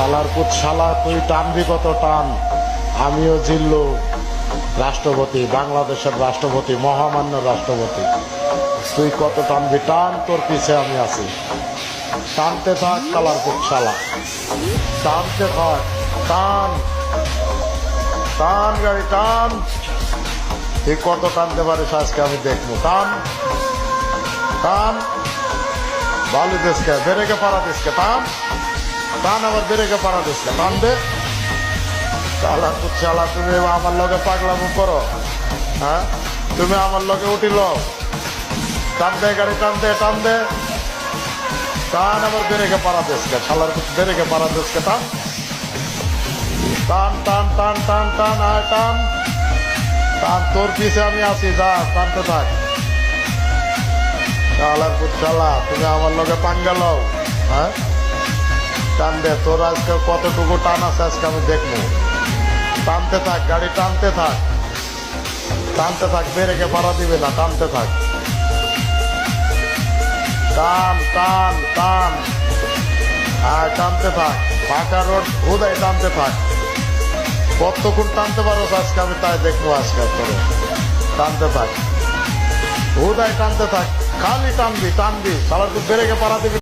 শালার পুত শালা, তুই টানবি কত টান। আমিও জিল্লু, রাষ্ট্রপতি, বাংলাদেশের রাষ্ট্রপতি, মহামান্য রাষ্ট্রপতি। তুই কত টানবি টান, তোর পিছে আমি আছি। টানতে থাক শালার পুত শালা, টানতে থাক, টান টান গাড়ি টান। তুই কত টানতে পারিস আজকে আমি দেখবো। টান টান, বালু দেশকে বেরেকে পাড়া দেশকে টান টান, আবার বেরেকে পাড়া দেশকে টান দে। চালা তো চালা, তুমি আমার লগে পাগলামো করো, হ্যাঁ? তুমি আমার লগে উঠিল, টান দে গাড়ি, টান দে টান দে টান, আবার বেরেকে পাড়া দেশকে শালার বেরেকে পাড়া দেশকে টান টান টান টান টান টান, আয় টান টান, তোর পিছে আমি আছি, যা টানতে থাক। শালার পুত শালা, তুমি আমার লগে পাঙ্গা লও, হ্যাঁ? টান দে, তোর আজকে কতটুকু টান আছে আজকে আমি দেখবো। টানতে থাক গাড়ি, টানতে থাক, টানতে থাক, বেরেকে পাড়া দিবে না, টানতে থাক, টান টান টান, আর টানতে থাক। ফাঁকা রোড হুদাই টানতে থাক। কতক্ষণ টানতে পারো আজকে আমি তাই দেখবো আজকে তোরে। টানতে থাক, হুদাই টানতে থাক, খালি টানবি টানবি, শালার তুই বেরেকে পাড়া দিবি।